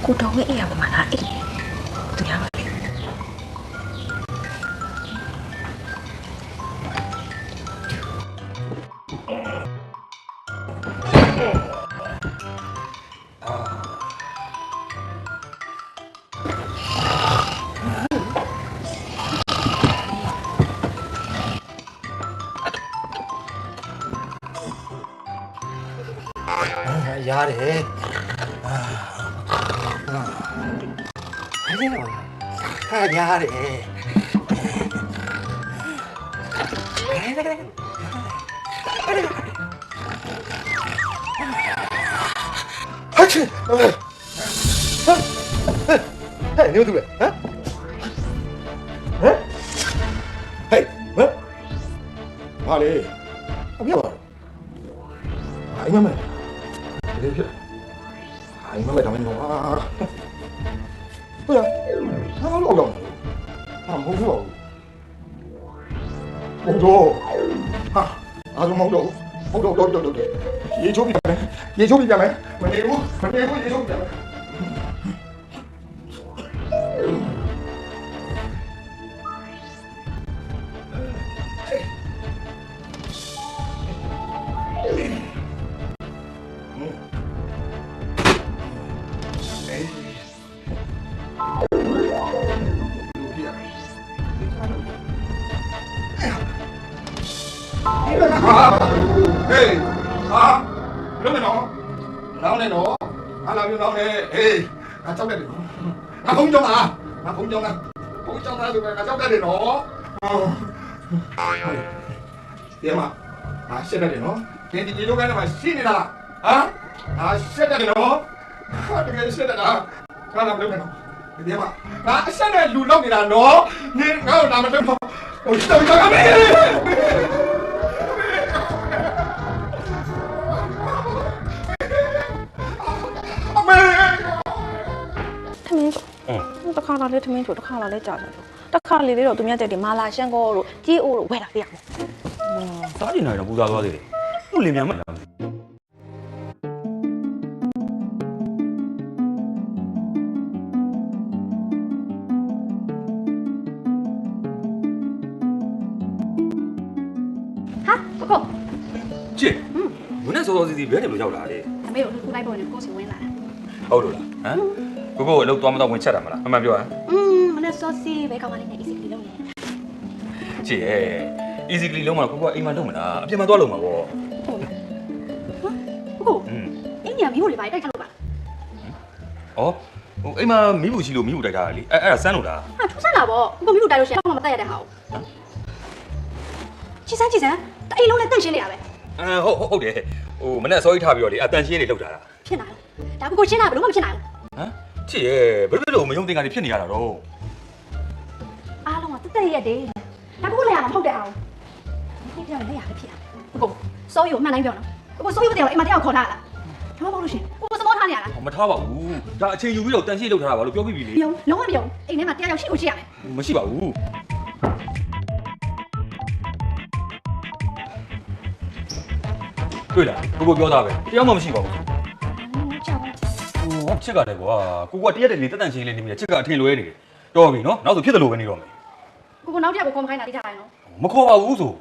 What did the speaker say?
ကိုတော်ရဲ့အိမ်ကဘာမှလားအဲ့သူများပါလေရတယ်ဟာရတယ်ဟာချစ်ဟဲ့နေဦးသူလေဟမ်ဟဲ့မဟာလေအပြတ်ပါအိမ်မမလေဖြစ်အိမ်မမတောင်းနေတော့ဟုတ်လားဟာလို့တော့ဟာမဟုတ်ဘူးဟုတ်တော့ဟာအားလုံးမဟုတ်တော့ရေချိုးပြမယ်ရေချိုးပြမယ်မနေဘူးရေချိုးပြမယ်Hey, lúc này nó này nó, anh làm như nó này, hey, cháu đây, không trong à, không trong ra rồi cháu đây để nó, tiền mà, xét đây để nó, tiền thì lúc cái này mà xin này là, xét đây để nó, cái xét đây là, nó làm lúc này nó, tiền mà, xét đây lùn lông thì là nó, nên nó làm mà lúc nó, ôi trời ơi,တခါလာလေးထမင်းချိုတခါလာလေးကြာတယ်တခါလေးလေးတော့သူများတဲ့ဒီမာလာရှန်ကောတို့ကြီးအိုးတို့ဝဲလာပြရမယ်စားကျင်နေတော့ပူစားသွားသေးတယ်သူ့လင်မြန်မလားဟာကိုချစ်မနေ့စောစောစီစီဘယ်နေလို့ရောက်လာလဲအမေတို့လူလိုက်ပေါ်နေကိုစီဝင်လာဟုတ်လို့လားဟမ်ကိုအလုပ်သွားမတော့ဝင်ချက်တာမလားအမှန်ပြောဟမ်မနေ့စောစီဘဲကောင်မလေးနဲ့ easy လုံးနေချစ်ရဲ့ easy လုံးမှာကိုအိမ်မှာလုံးမလားအပြင်မှာသွားလုံးမှာပေါ့ဟုတ်လားကိုအင်းညာမီးဟိုလေးပါတိုက်ထားလို့ပါဩဟိုအိမ်မှာမီးဘူးရှိလို့မီးဘူးတိုက်ထားတာလေအဲ့ဒါစမ်းလို့လားဟာထူးဆန်းလာပေါ့ကိုမီးဘူးတိုက်လို့ရှိရင်ဘာမှမတိုက်ရတဲ့ဟာချစ်စမ်းတအိမ်လုံးနဲ့တန့်ရှင်းနေရပဲဟုတ်တယ်ဟိုမနေ့စောကြီးထားပြီးတော့လေအတန်ရှင်းနေလောက်တာဖြစ်လာဒါကိုရှင်းတာဘယ်လို့မှမဖြစ်နိုင်ဘူးဟမ်ချစ်ရဲ့ဘယ်လိုမယုံတင်တာတွေဖြစ်နေရတာတော့အားလုံးကတက်ရက်တယ်ဒါကိုလည်းရမှာမဟုတ်တဲ့အောင်ဒီပြောင်းလည်းရပဲဖြစ်အောင်ကိုစိုးရီကိုမှန်တိုင်းပြောနော်ကိုစိုးရီကိုတယောက်အိမ်မှာတယောက်ခေါ်ထားလားဒါမှမဟုတ်လို့ရှင်ကိုစမောထားနေရလားမထားပါဘူးဒါအချိန်ယူပြီးတော့တန်ရှင်းလောက်ထားတာပါလို့ပြောပြီးပြီလေမယုံလုံးဝမယုံအိမ်ထဲမှာတယောက်ရှိကိုရှိရမယ်မရှိပါဘူးတွေ့လားကိုပြောတာပဲတယောက်မှမရှိပါဘူးဟုတ်ချစ်ကလည်းကွာကိုတရက်တည်းလေးတက်တန့်ချင်းလေးနေမိတယ်ချစ်ကအထင်လွဲနေတယ်တော်ပြီနော်နောက်ဆိုဖြစ်တယ်လို့ပဲနေတော့မယ်ကိုနောက်တယောက်ကိုခေါ်မခိုင်းတာတိထားရနော်မခေါ်ပါဘူးဆို